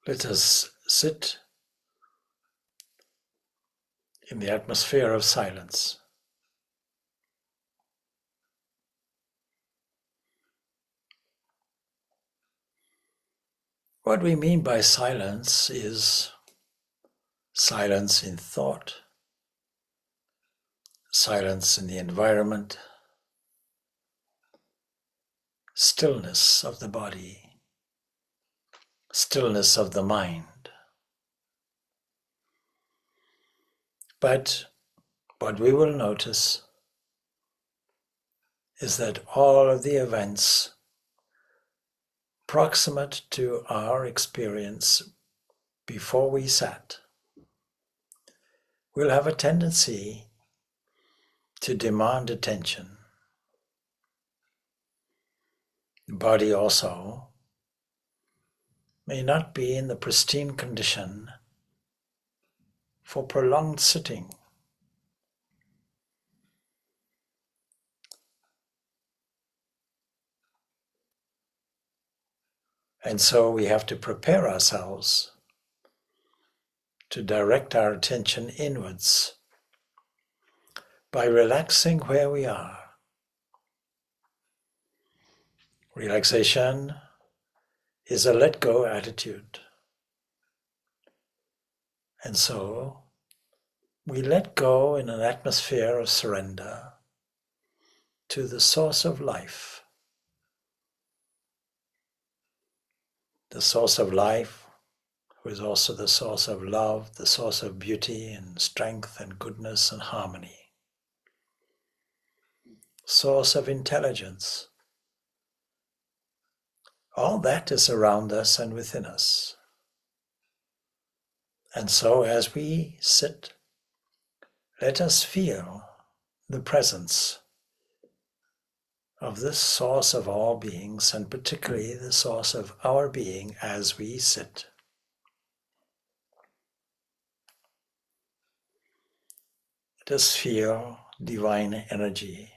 Let us sit in the atmosphere of silence. What we mean by silence is silence in thought, silence in the environment, stillness of the body, stillness of the mind. But what we will notice is that all of the events proximate to our experience before we sat will have a tendency to demand attention. The body also may not be in the pristine condition for prolonged sitting. And so we have to prepare ourselves to direct our attention inwards by relaxing where we are. Relaxation is a let-go attitude. And so we let go in an atmosphere of surrender to the source of life. The source of life, who is also the source of love, the source of beauty and strength and goodness and harmony. Source of intelligence. All that is around us and within us. And so as we sit, let us feel the presence of this source of all beings, and particularly the source of our being as we sit. Let us feel divine energy.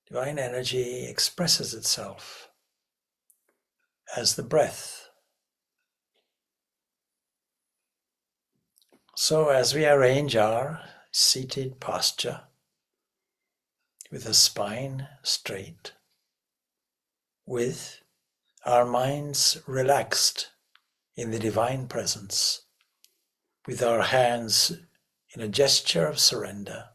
Divine energy expresses itself as the breath. So as we arrange our seated posture with the spine straight, with our minds relaxed in the divine presence, with our hands in a gesture of surrender,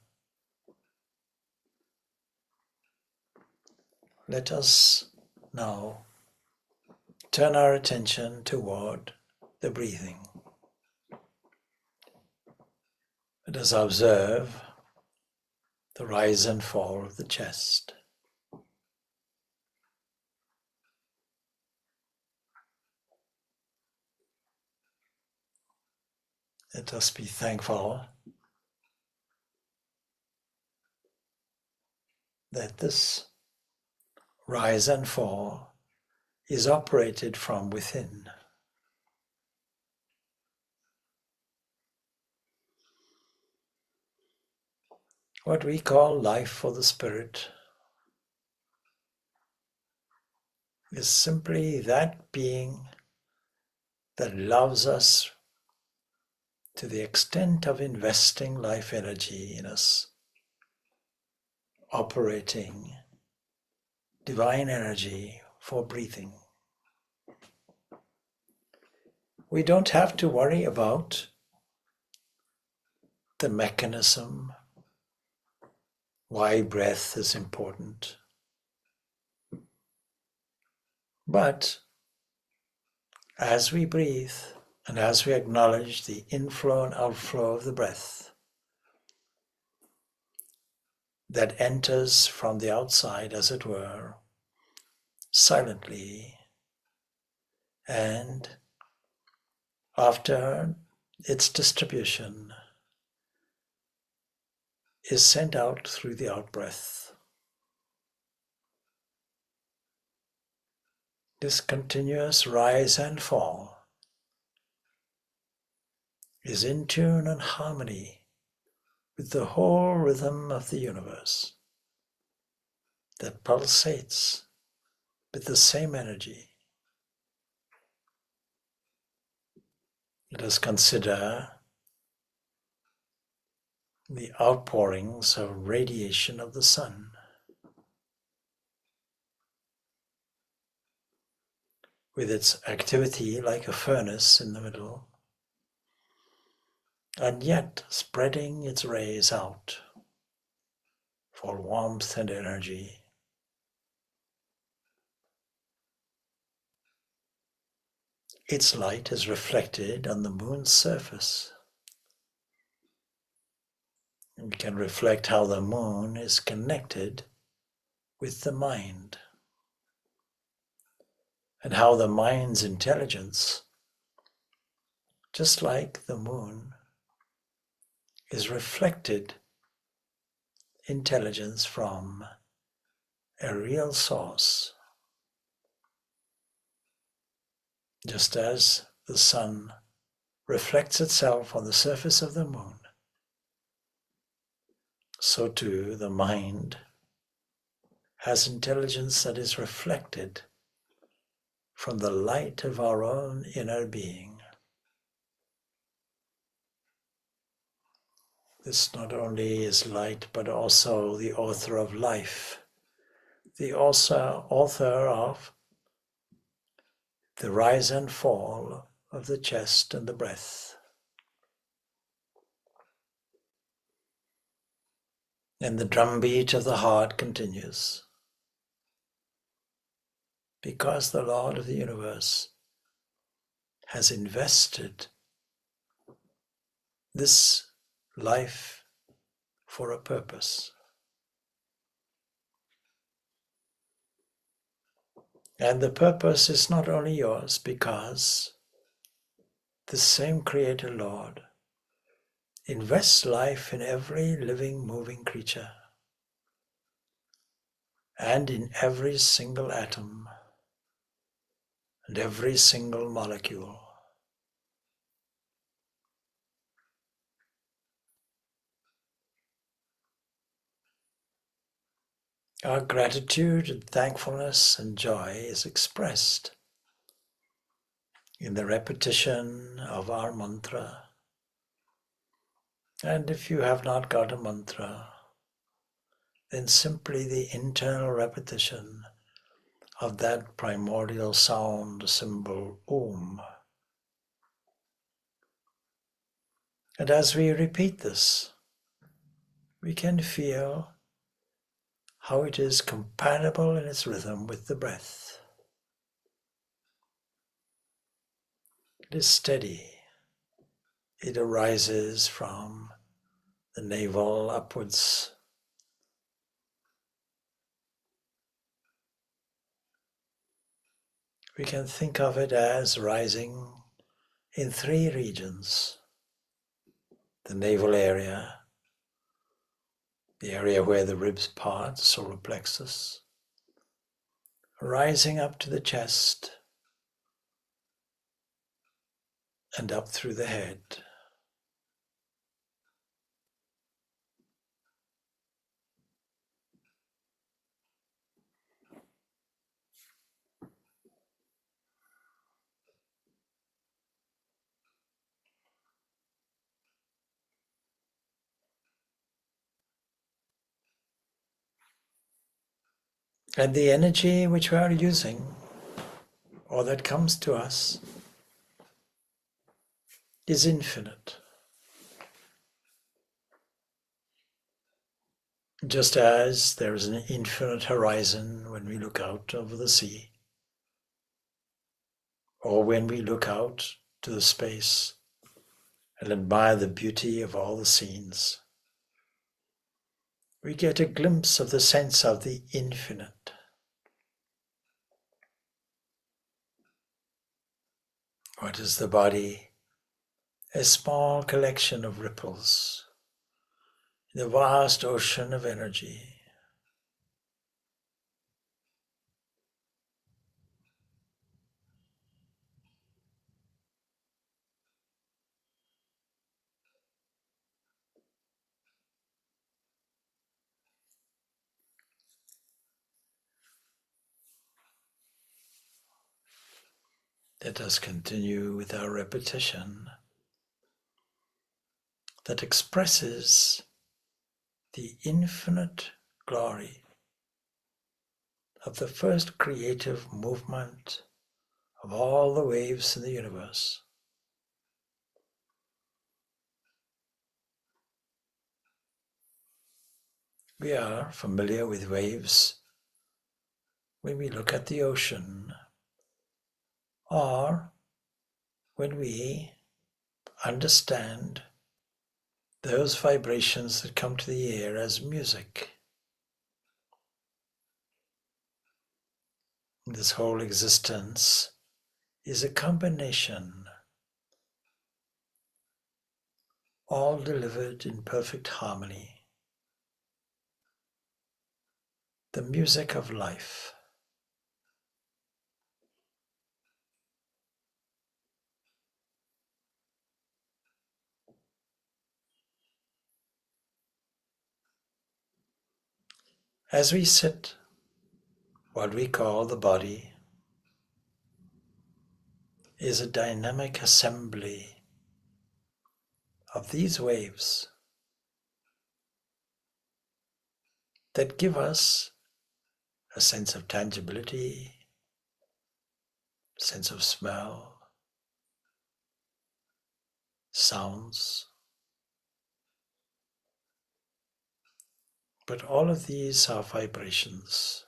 let us now turn our attention toward the breathing. Let us observe the rise and fall of the chest. Let us be thankful that this rise and fall is operated from within. What we call life for the spirit is simply that being that loves us to the extent of investing life energy in us, operating divine energy for breathing. We don't have to worry about the mechanism, why breath is important. But as we breathe and as we acknowledge the inflow and outflow of the breath that enters from the outside, as it were, silently, and after its distribution is sent out through the out-breath. This continuous rise and fall is in tune and harmony with the whole rhythm of the universe that pulsates with the same energy. Let us consider the outpourings of radiation of the sun. With its activity like a furnace in the middle, and yet spreading its rays out for warmth and energy. Its light is reflected on the moon's surface. We can reflect how the moon is connected with the mind, and how the mind's intelligence, just like the moon, is reflected intelligence from a real source. Just as the sun reflects itself on the surface of the moon, so too the mind has intelligence that is reflected from the light of our own inner being. This not only is light, but also the author of life, the author of the rise and fall of the chest and the breath. And the drumbeat of the heart continues, because the Lord of the universe has invested this life for a purpose. And the purpose is not only yours, because the same Creator Lord invests life in every living, moving creature and in every single atom and every single molecule. Our gratitude and thankfulness and joy is expressed in the repetition of our mantra. And if you have not got a mantra, then simply the internal repetition of that primordial sound symbol Om. And as we repeat this, we can feel how it is compatible in its rhythm with the breath. It is steady. It arises from the navel upwards. We can think of it as rising in three regions: the navel area, the area where the ribs part, solar plexus, rising up to the chest and up through the head. And the energy which we are using, or that comes to us, is infinite. Just as there is an infinite horizon when we look out over the sea, or when we look out to the space and admire the beauty of all the scenes, we get a glimpse of the sense of the infinite. What is the body? A small collection of ripples in the vast ocean of energy. Let us continue with our repetition. that expresses the infinite glory of the first creative movement of all the waves in the universe. We are familiar with waves when we look at the ocean, or when we understand those vibrations that come to the ear as music. This whole existence is a combination, all delivered in perfect harmony. The music of life. As we sit, what we call the body is a dynamic assembly of these waves that give us a sense of tangibility, sense of smell, sounds. But all of these are vibrations.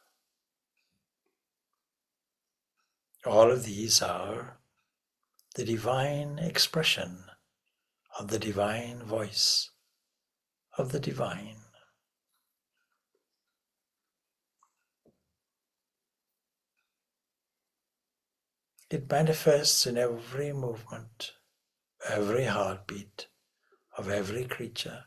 All of these are the divine expression of the divine voice of the divine. It manifests in every movement, every heartbeat of every creature.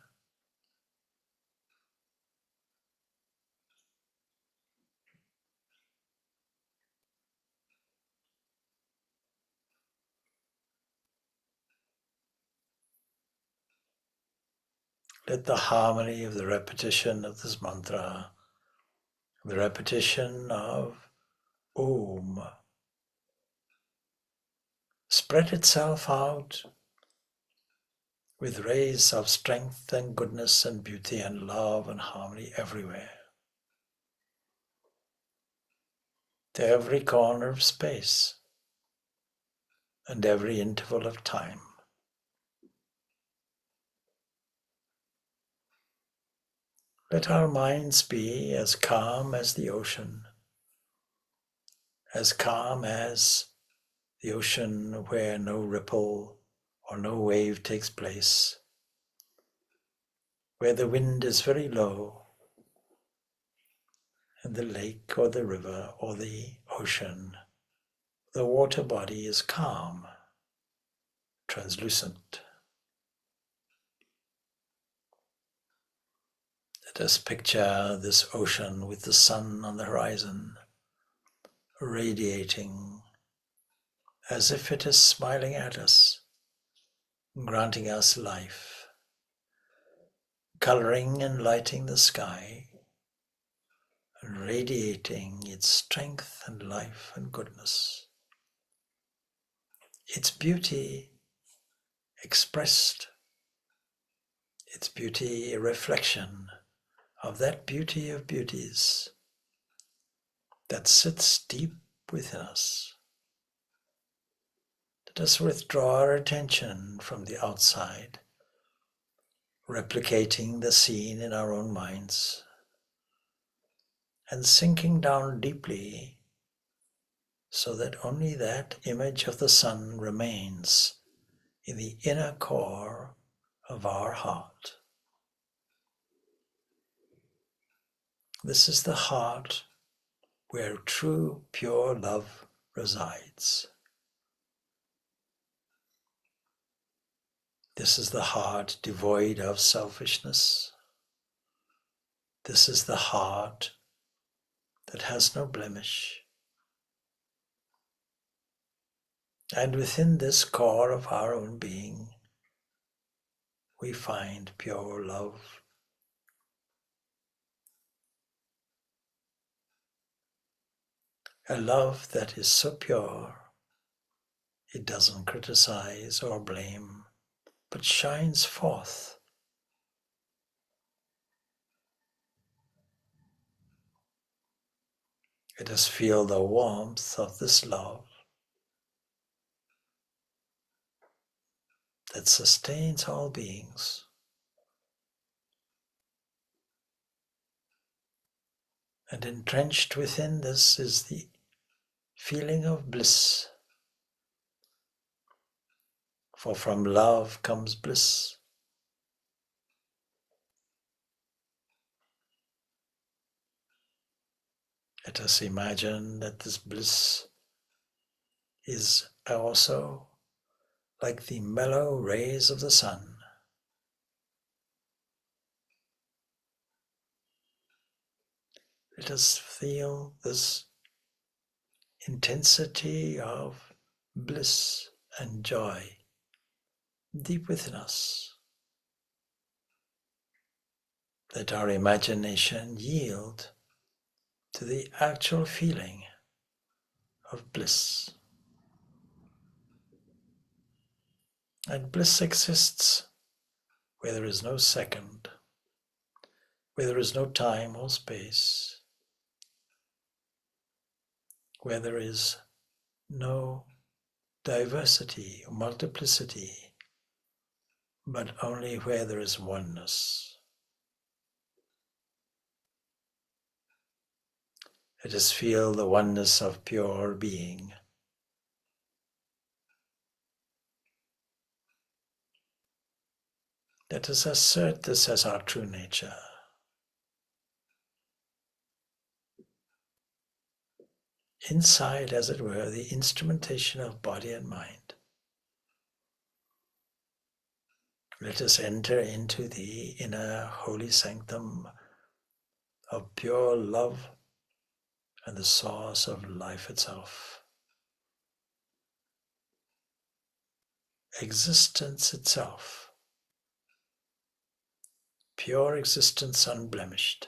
Let the harmony of the repetition of this mantra, the repetition of Om, spread itself out with rays of strength and goodness and beauty and love and harmony everywhere, to every corner of space and every interval of time. Let our minds be as calm as the ocean, as calm as the ocean where no ripple or no wave takes place, where the wind is very low and the lake or the river or the ocean, the water body is calm, translucent. Let us picture this ocean with the sun on the horizon, radiating as if it is smiling at us, granting us life, coloring and lighting the sky, and radiating its strength and life and goodness. Its beauty expressed, its beauty a reflection of that beauty of beauties that sits deep within us. Let us withdraw our attention from the outside, replicating the scene in our own minds, and sinking down deeply so that only that image of the sun remains in the inner core of our heart. This is the heart where true, pure love resides. This is the heart devoid of selfishness. This is the heart that has no blemish. And within this core of our own being, we find pure love. A love that is so pure, it doesn't criticize or blame, but shines forth Let us feel the warmth of this love that sustains all beings. And entrenched within this is the feeling of bliss. For from love comes bliss. Let us imagine that this bliss is also like the mellow rays of the sun. Let us feel this intensity of bliss and joy deep within us. Let our imagination yield to the actual feeling of bliss. And bliss exists where there is no second, where there is no time or space, where there is no diversity or multiplicity, but only where there is oneness. Let us feel the oneness of pure being. Let us assert this as our true nature. Inside, as it were, the instrumentation of body and mind. Let us enter into the inner holy sanctum of pure love and the source of life itself. Existence itself. Pure existence unblemished.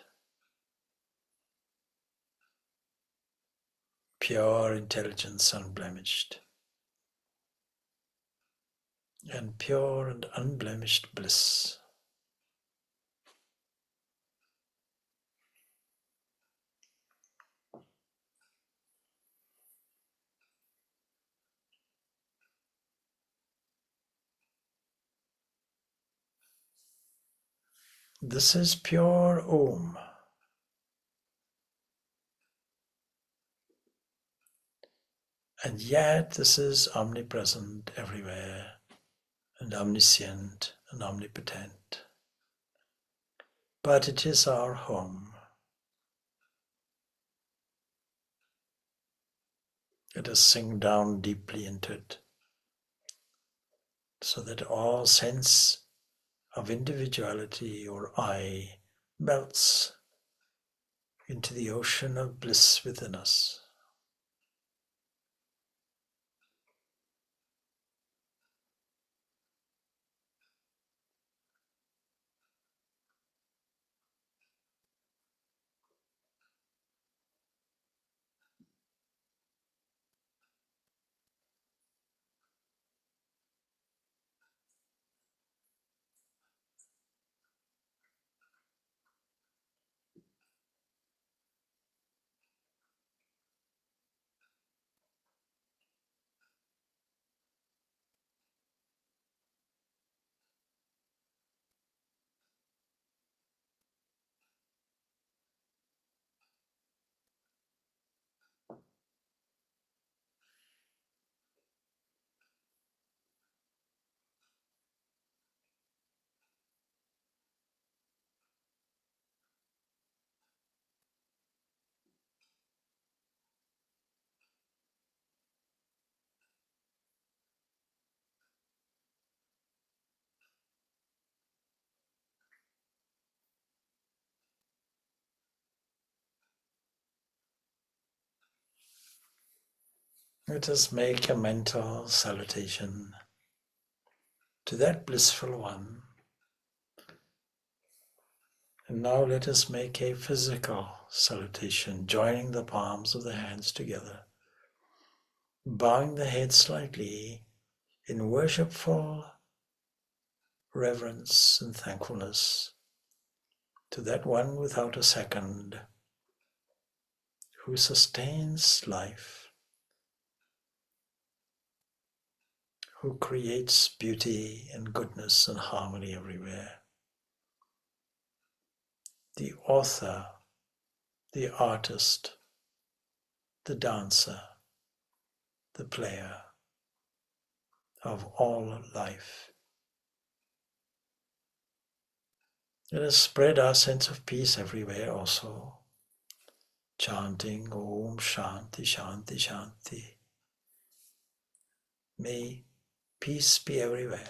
Pure intelligence unblemished. And pure and unblemished bliss. This is pure Om. And yet this is omnipresent everywhere and omniscient and omnipotent. But it is our home. Let us sink down deeply into it so that all sense of individuality or I melts into the ocean of bliss within us. Let us make a mental salutation to that blissful one. And now let us make a physical salutation, joining the palms of the hands together, bowing the head slightly in worshipful reverence and thankfulness to that one without a second, who sustains life, who creates beauty and goodness and harmony everywhere. The author, the artist, the dancer, the player of all life. Let us spread our sense of peace everywhere also, chanting Om Shanti Shanti Shanti. May peace be everywhere.